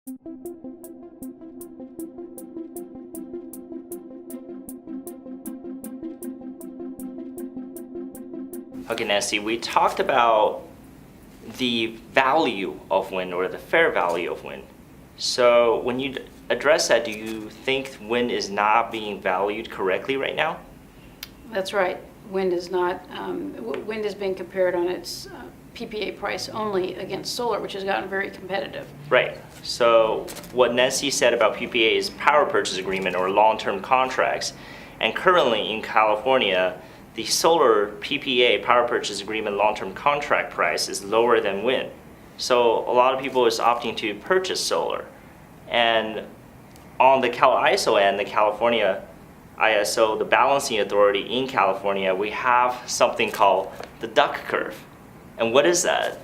Okay, Nancy, we talked about the value of wind or the fair value of wind. So when you address that, do you think wind is not being valued correctly right now? That's right. Wind is not. Wind is being compared on its PPA price only against solar, which has gotten very competitive. Right. So what Nancy said about PPA is power purchase agreement or long-term contracts. And currently in California, the solar PPA, power purchase agreement long-term contract price is lower than wind. So a lot of people is opting to purchase solar. And on the CalISO end, the California ISO, the balancing authority in California, we have something called the duck curve. And what is that?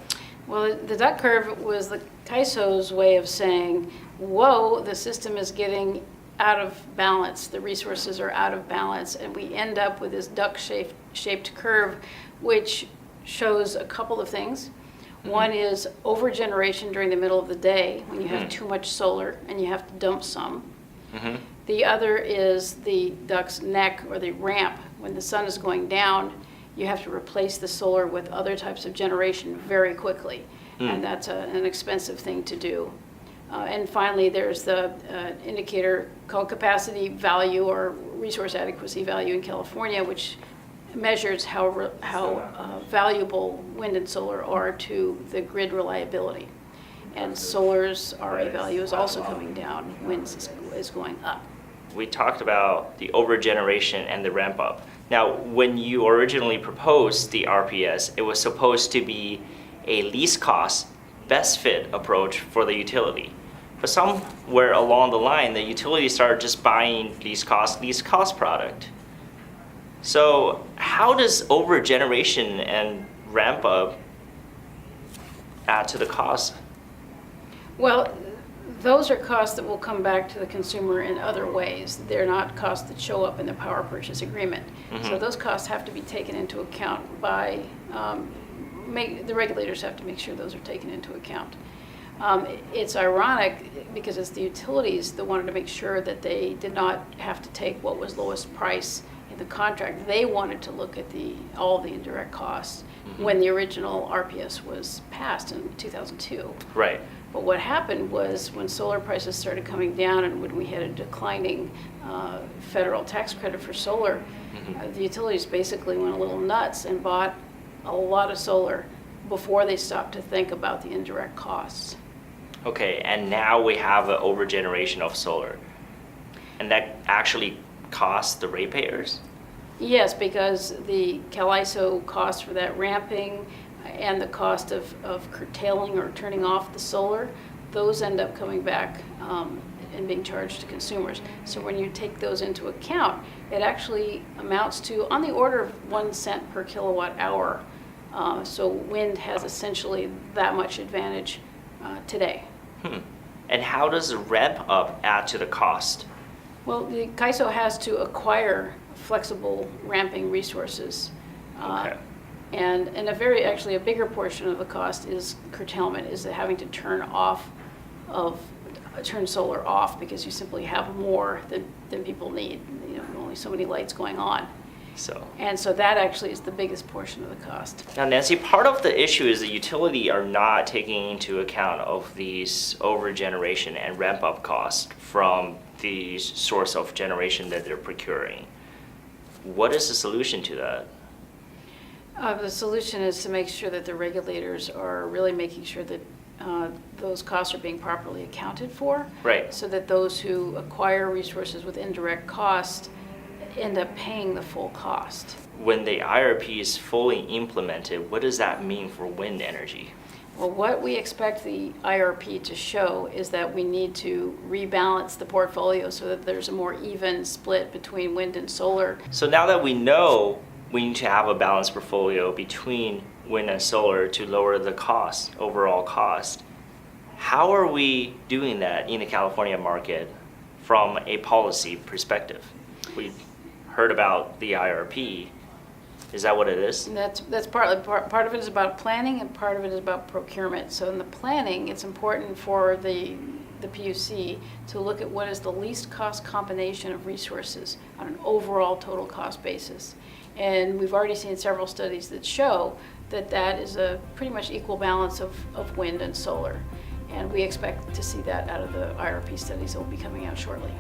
Well, the duck curve was the CAISO's way of saying, whoa, the system is getting out of balance, the resources are out of balance, and we end up with this duck-shaped curve, which shows a couple of things. One is overgeneration during the middle of the day when you have too much solar and you have to dump some. The other is the duck's neck or the ramp. When the sun is going down, you have to replace the solar with other types of generation very quickly, and that's an expensive thing to do. And finally, there's the indicator called capacity value or resource adequacy value in California, which measures how valuable wind and solar are to the grid reliability. And solar's RA value is also coming down, wind's is going up. We talked about the overgeneration and the ramp up. Now, when you originally proposed the RPS, it was supposed to be a least cost, best fit approach for the utility. But somewhere along the line, the utility started just buying least cost product. So how does overgeneration and ramp up add to the cost? Well, those are costs that will come back to the consumer in other ways. They're not costs that show up in the power purchase agreement. So those costs have to be taken into account by, the regulators have to make sure those are taken into account. It's ironic because it's the utilities that wanted to make sure that they did not have to take what was lowest price in the contract. They wanted to look at all the indirect costs when the original RPS was passed in 2002. Right. But what happened was when solar prices started coming down and when we had a declining federal tax credit for solar, the utilities basically went a little nuts and bought a lot of solar before they stopped to think about the indirect costs. Okay, and now we have an overgeneration of solar. And that actually costs the ratepayers? Yes, because the CalISO cost for that ramping and the cost of curtailing or turning off the solar, those end up coming back and being charged to consumers. So when you take those into account, it actually amounts to on the order of 1 cent per kilowatt hour. So wind has essentially that much advantage today. And how does the ramp up add to the cost? Well, the CAISO has to acquire flexible ramping resources. Okay. And a bigger portion of the cost is curtailment, is having to turn solar off because you simply have more than people need. You know, only so many lights going on. And so that actually is the biggest portion of the cost. Now, Nancy, part of the issue is the utility are not taking into account of these overgeneration and ramp-up costs from the source of generation that they're procuring. What is the solution to that? The solution is to make sure that the regulators are really making sure that those costs are being properly accounted for. Right. So that those who acquire resources with indirect cost end up paying the full cost. When the IRP is fully implemented, what does that mean for wind energy? Well, what we expect the IRP to show is that we need to rebalance the portfolio so that there's a more even split between wind and solar. So now that we know we need to have a balanced portfolio between wind and solar to lower the cost, overall cost, how are we doing that in the California market from a policy perspective? We heard about the IRP. Is that what it is? And that's part of it is about planning and part of it is about procurement. So in the planning, it's important for the the PUC to look at what is the least cost combination of resources on an overall total cost basis. And we've already seen several studies that show that that is a pretty much equal balance of wind and solar. And we expect to see that out of the IRP studies that will be coming out shortly.